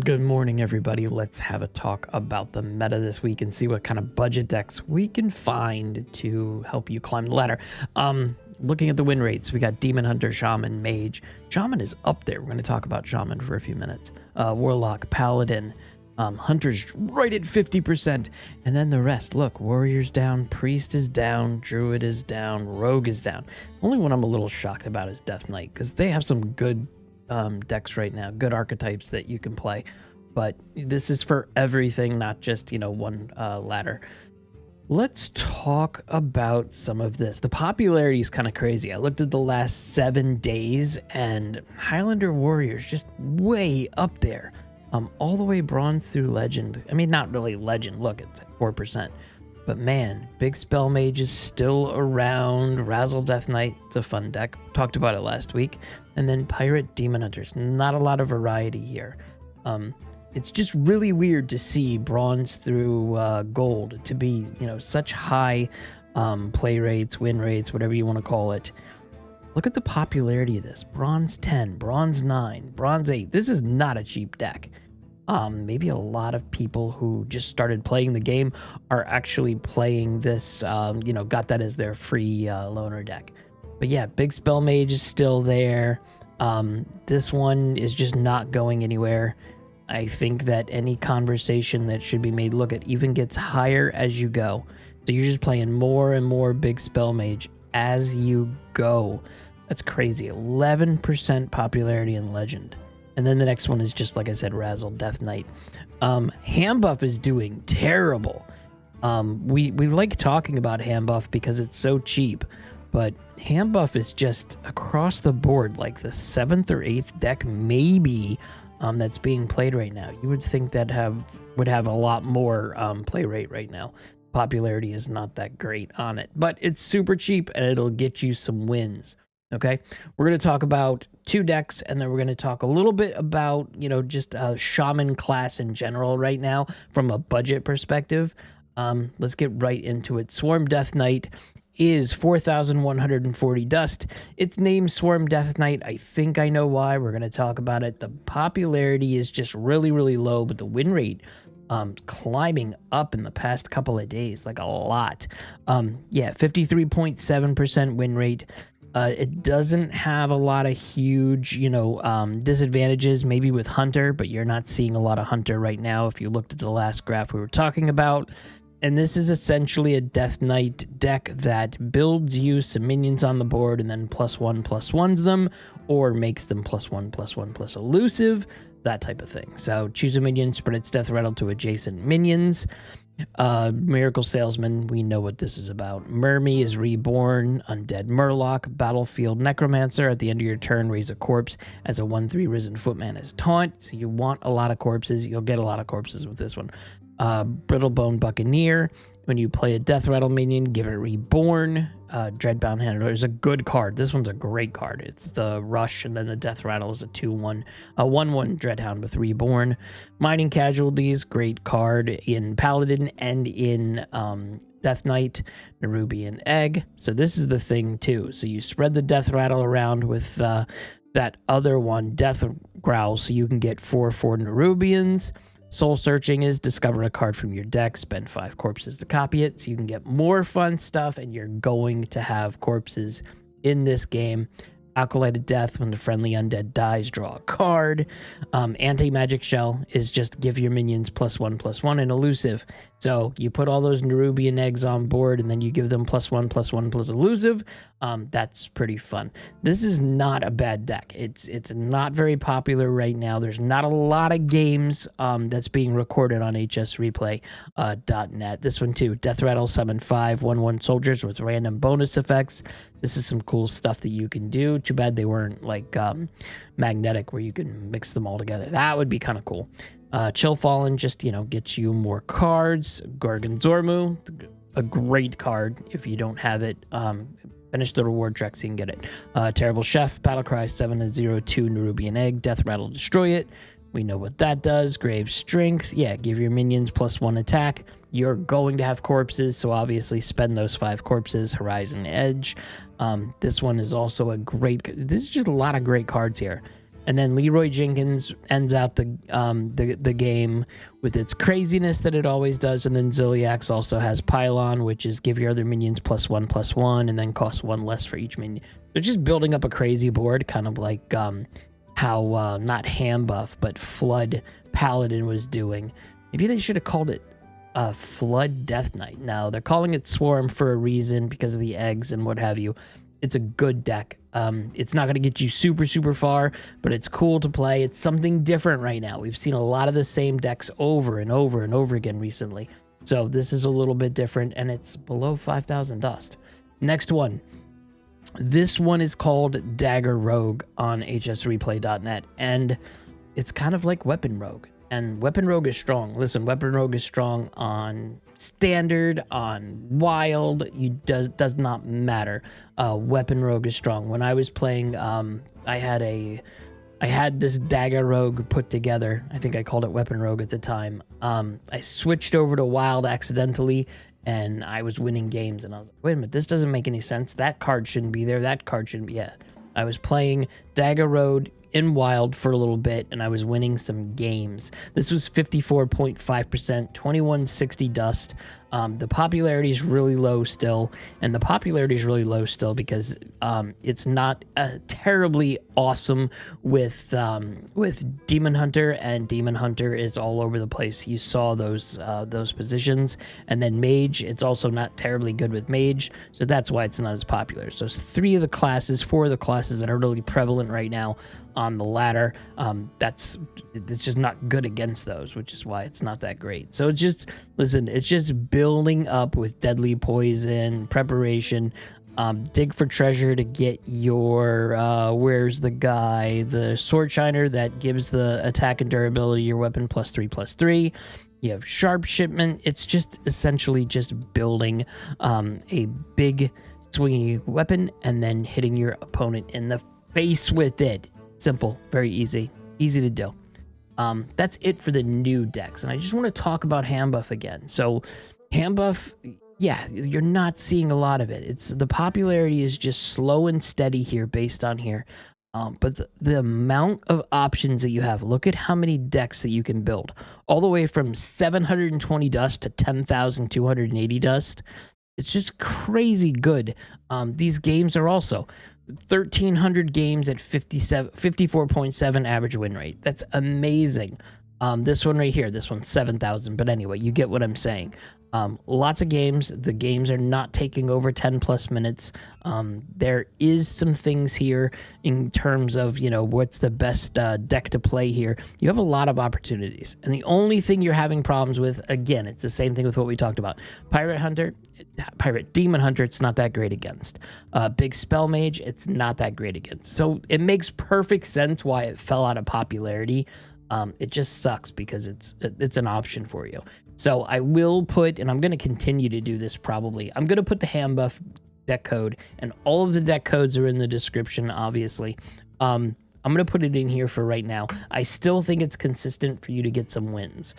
Good morning, everybody. Let's have a talk about the meta this week and see what kind of budget decks we can find to help you climb the ladder. Looking at the win rates, we got Demon Hunter, Shaman, Mage. Shaman is up there. We're going to talk about Shaman for a few minutes. Warlock, Paladin, Hunter's right at 50%. And then the rest. Look, Warrior's down, Priest is down, Druid is down, Rogue is down. Only one I'm a little shocked about is Death Knight, because they have some good decks right now, good archetypes that you can play. But this is for everything, not just, one ladder. Let's talk about some of this. The popularity is kind of crazy. I looked at the last 7 days and Highlander Warriors just way up there. All the way bronze through legend. I mean, not really legend. Look, it's at 4%. But man, Big Spell Mage is still around. Razzle Death Knight, it's a fun deck. Talked about it last week. And then Pirate Demon Hunters. Not a lot of variety here. It's just really weird to see bronze through gold to be, such high play rates, win rates, whatever you want to call it. Look at the popularity of this. Bronze 10, bronze 9, bronze 8. This is not a cheap deck. Maybe a lot of people who just started playing the game are actually playing this, got that as their free loaner deck. But yeah, Big Spell Mage is still there. This one is just not going anywhere. I think that any conversation that should be made, look, it even gets higher as you go. So you're just playing more and more Big Spell Mage as you go. That's crazy. 11% popularity in Legend. And then the next one is just, like I said, Razzle Death Knight. Handbuff is doing terrible. We like talking about Handbuff because it's so cheap. But Handbuff is just across the board, like the 7th or 8th deck maybe that's being played right now. You would think that would have a lot more play rate right now. Popularity is not that great on it, but it's super cheap and it'll get you some wins. Okay, we're going to talk about 2 decks, and then we're going to talk a little bit about, just a Shaman class in general right now from a budget perspective. Let's get right into it. Swarm Death Knight is 4,140 dust. It's named Swarm Death Knight. I think I know why. We're going to talk about it. The popularity is just really, really low, but the win rate climbing up in the past couple of days, like a lot. 53.7% win rate. It doesn't have a lot of huge, disadvantages, maybe with Hunter, but you're not seeing a lot of Hunter right now if you looked at the last graph we were talking about. And this is essentially a Death Knight deck that builds you some minions on the board and then +1/+1s them, or makes them +1/+1 elusive, that type of thing. So choose a minion, spread its death rattle to adjacent minions. Miracle Salesman, we know what this is about. Mermy is reborn. Undead Murloc. Battlefield Necromancer. At the end of your turn, raise a corpse as a 1/3 Risen Footman as taunt. So you want a lot of corpses. You'll get a lot of corpses with this one. Brittlebone Buccaneer. When you play a Death Rattle minion, give it Reborn. Dreadbound Handler is a good card. This one's a great card. It's the Rush, and then the Death Rattle is a 2/1. A 1/1 Dreadhound with Reborn. Mining Casualties, great card in Paladin and in Death Knight. Nerubian Egg. So this is the thing, too. So you spread the Death Rattle around with that other one, Death Growl, so you can get 4/4 Nerubians. Soul Searching is discover a card from your deck, spend 5 corpses to copy it, so you can get more fun stuff, and you're going to have corpses in this game. Acolyte of Death, when the friendly undead dies, draw a card. Anti-Magic Shell is just give your minions +1/+1 and elusive. So you put all those Nerubian eggs on board, and then you give them +1/+1 elusive. That's pretty fun. This is not a bad deck. It's not very popular right now. There's not a lot of games that's being recorded on hsreplay.net. This one too, Death Rattle, summon 5 1/1 soldiers with random bonus effects. This is some cool stuff that you can do. Too bad they weren't like magnetic where you can mix them all together. That would be kind of cool. Chill Fallen just, gets you more cards. Gorgon Zormu, a great card if you don't have it. Finish the reward track so you can get it. Terrible Chef, Battlecry, 7/02 Nerubian Egg, Death Rattle, destroy it. We know what that does. Grave Strength, give your minions +1 attack. You're going to have corpses, so obviously spend those 5 corpses. Horizon Edge. This one is also a great... This is just a lot of great cards here. And then Leroy Jenkins ends out the game with its craziness that it always does. And then Ziliax also has Pylon, which is give your other minions +1/+1, and then cost 1 less for each minion. So just building up a crazy board, kind of like how not Handbuff, but Flood Paladin was doing. Maybe they should have called it Flood Death Knight. No, they're calling it Swarm for a reason because of the eggs and what have you. It's a good deck. It's not going to get you super far, but it's cool to play. It's something different right now. We've seen a lot of the same decks over and over and over again recently. So this is a little bit different, and it's below 5,000 dust. Next one. This one is called Dagger Rogue on hsreplay.net, and it's kind of like Weapon Rogue. And Weapon Rogue is strong. Listen, Weapon Rogue is strong on standard, on wild. Does not matter. Weapon Rogue is strong. When I was playing, I had this Dagger Rogue put together. I think I called it Weapon Rogue at the time. I switched over to wild accidentally, and I was winning games. And I was like, wait a minute, this doesn't make any sense. That card shouldn't be there. That card shouldn't be. Yeah, I was playing Dagger Rogue in wild for a little bit, and I was winning some games. This was 54.5%, 2160 dust. The popularity is really low still, and the popularity is really low still because it's not terribly awesome with Demon Hunter, and Demon Hunter is all over the place. You saw those positions, and then Mage. It's also not terribly good with Mage, so that's why it's not as popular. So it's 4 of the classes that are really prevalent right now on the ladder. It's just not good against those, which is why it's not that great. So it's just, listen, it's just building up with Deadly Poison, preparation, dig for treasure to get your, where's the guy? The Sword Shiner that gives the attack and durability your weapon +3/+3. You have Sharp Shipment. It's just essentially just building a big swinging weapon and then hitting your opponent in the face with it. Simple, very easy to do. That's it for the new decks, and I just want to talk about Handbuff again. So Handbuff, yeah, you're not seeing a lot of it. The popularity is just slow and steady here based on here. But the amount of options that you have, look at how many decks that you can build, all the way from 720 dust to 10,280 dust. It's just crazy good. These games are also 1,300 games at 54.7 average win rate. That's amazing. This one right here, this one's 7,000. But anyway, you get what I'm saying. Lots of games. The games are not taking over 10 plus minutes. There is some things here in terms of, what's the best deck to play here. You have a lot of opportunities. And the only thing you're having problems with, again, it's the same thing with what we talked about. Demon Hunter, it's not that great against. Big Spell Mage, it's not that great against. So it makes perfect sense why it fell out of popularity. It just sucks because it's an option for you. So I will put, and I'm going to continue to do this probably, I'm going to put the Handbuff deck code, and all of the deck codes are in the description, obviously. I'm going to put it in here for right now. I still think it's consistent for you to get some wins.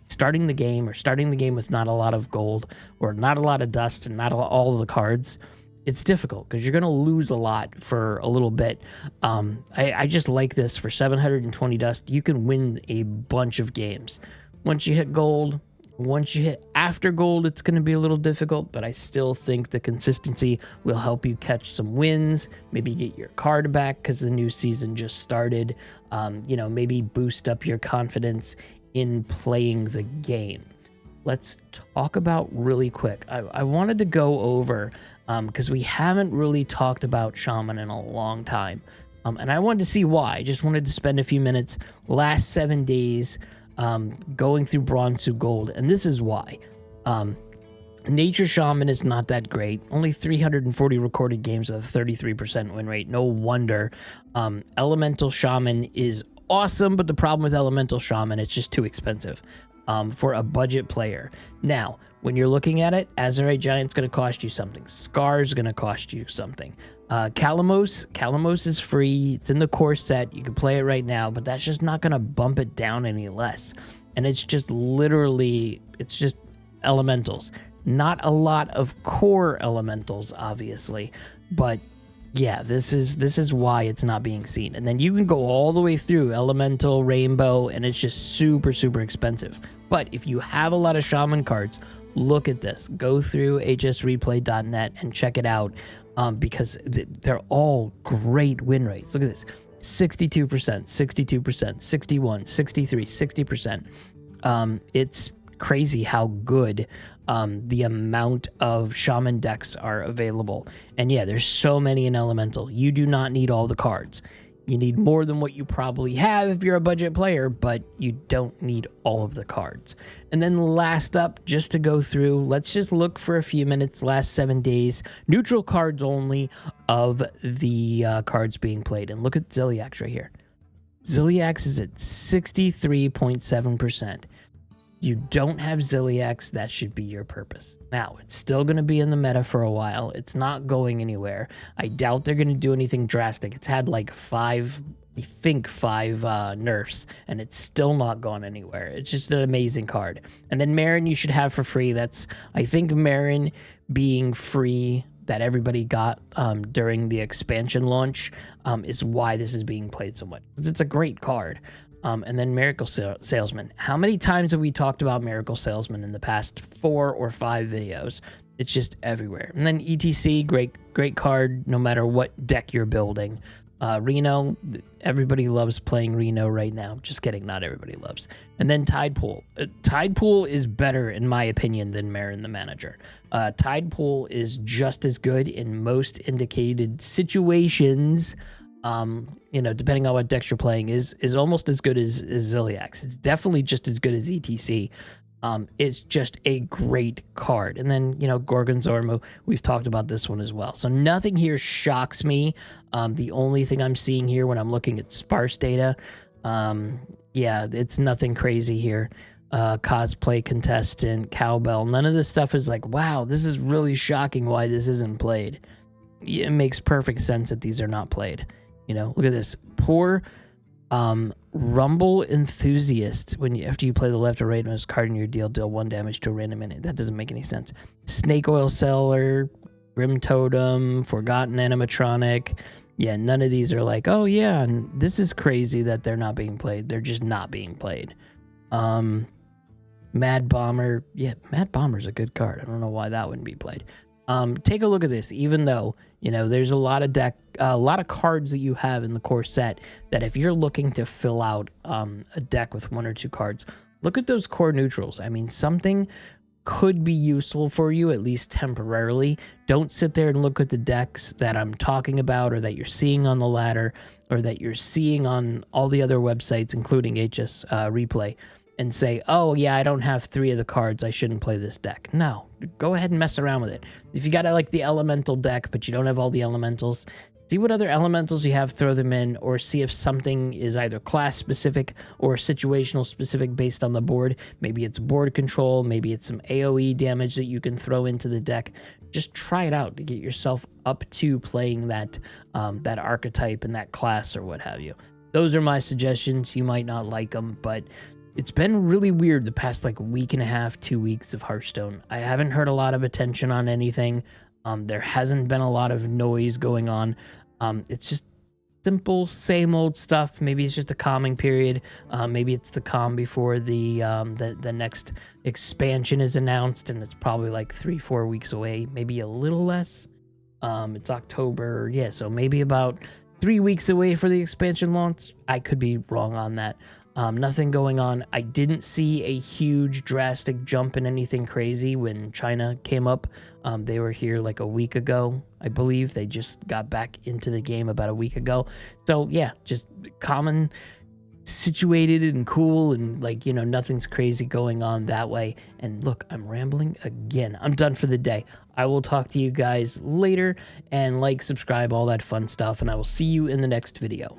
Starting the game with not a lot of gold or not a lot of dust and not all of the cards, it's difficult because you're going to lose a lot for a little bit. I just like this. For 720 dust, you can win a bunch of games. Once you hit gold, once you hit after gold, it's going to be a little difficult, but I still think the consistency will help you catch some wins, maybe get your card back because the new season just started, maybe boost up your confidence in playing the game. Let's talk about really quick. I wanted to go over, because we haven't really talked about Shaman in a long time, and I wanted to see why. I just wanted to spend a few minutes, last 7 days, going through bronze to gold, and this is why. Nature Shaman is not that great. Only 340 recorded games with a 33% win rate. No wonder. Elemental Shaman is awesome, but the problem with Elemental Shaman, it's just too expensive for a budget player. Now, when you're looking at it, Azurite Giant's going to cost you something. Scar's going to cost you something. Calamos is free. It's in the core set. You can play it right now, but that's just not going to bump it down any less. And it's just literally, it's just elementals. Not a lot of core elementals, obviously, but Yeah, this is why it's not being seen. And then you can go all the way through Elemental, Rainbow, and it's just super, super expensive. But if you have a lot of Shaman cards, look at this. Go through hsreplay.net and check it out, because they're all great win rates. Look at this. 62%, 62%, 61, 63, 60%. It's crazy how good the amount of Shaman decks are available. And yeah, there's so many in Elemental. You do not need all the cards. You need more than what you probably have if you're a budget player, but you don't need all of the cards. And then last up, just to go through, let's just look for a few minutes, last 7 days, neutral cards only of the cards being played. And look at Ziliax right here. Ziliax is at 63.7%. You don't have Ziliax, that should be your purpose. Now, it's still going to be in the meta for a while. It's not going anywhere. I doubt they're going to do anything drastic. It's had like five nerfs, and it's still not gone anywhere. It's just an amazing card. And then Marin you should have for free. I think Marin being free that everybody got during the expansion launch is why this is being played so much. Because it's a great card. And then Miracle Salesman. How many times have we talked about Miracle Salesman in the past 4 or 5 videos? It's just everywhere. And then ETC, great card no matter what deck you're building. Reno, everybody loves playing Reno right now. Just kidding, not everybody loves. And then Tide Pool. Tide Pool is better, in my opinion, than Marin the Manager. Tide Pool is just as good in most indicated situations. Depending on what decks you're playing, is almost as good as Ziliax. It's definitely just as good as ETC. It's just a great card. And then, Gorgonzormu, we've talked about this one as well. So nothing here shocks me. The only thing I'm seeing here when I'm looking at sparse data, it's nothing crazy here. Cosplay contestant, cowbell, none of this stuff is like, wow, this is really shocking why this isn't played. It makes perfect sense that these are not played. Look at this. Poor Rumble Enthusiast. After you play the left or right most card in your deal 1 damage to a random enemy. That doesn't make any sense. Snake Oil Seller, Grim Totem, Forgotten Animatronic. Yeah, none of these are like, oh yeah, and this is crazy that they're not being played. They're just not being played. Mad Bomber. Yeah, Mad Bomber's a good card. I don't know why that wouldn't be played. Take a look at this. Even though there's a lot of cards that you have in the core set that if you're looking to fill out a deck with 1 or 2 cards, look at those core neutrals. I mean, something could be useful for you at least temporarily. Don't sit there and look at the decks that I'm talking about or that you're seeing on the ladder or that you're seeing on all the other websites, including HS Replay, and say, oh yeah, I don't have 3 of the cards, I shouldn't play this deck. No, go ahead and mess around with it. If you got like the elemental deck, but you don't have all the elementals, see what other elementals you have, throw them in, or see if something is either class specific or situational specific based on the board. Maybe it's board control, maybe it's some AoE damage that you can throw into the deck. Just try it out to get yourself up to playing that archetype and that class or what have you. Those are my suggestions. You might not like them, but it's been really weird the past like week and a half, 2 weeks of Hearthstone. I haven't heard a lot of attention on anything. There hasn't been a lot of noise going on. It's just simple, same old stuff. Maybe it's just a calming period. Maybe it's the calm before the next expansion is announced, and it's probably like 3-4 weeks away, maybe a little less. It's October, yeah, so maybe about 3 weeks away for the expansion launch. I could be wrong on that. Nothing going on. I didn't see a huge drastic jump in anything crazy when China came up. They were here like a week ago, I believe. They just got back into the game about a week ago. So yeah, just common, situated and cool, and like, nothing's crazy going on that way. And look, I'm rambling again. I'm done for the day. I will talk to you guys later, and like, subscribe, all that fun stuff, and I will see you in the next video.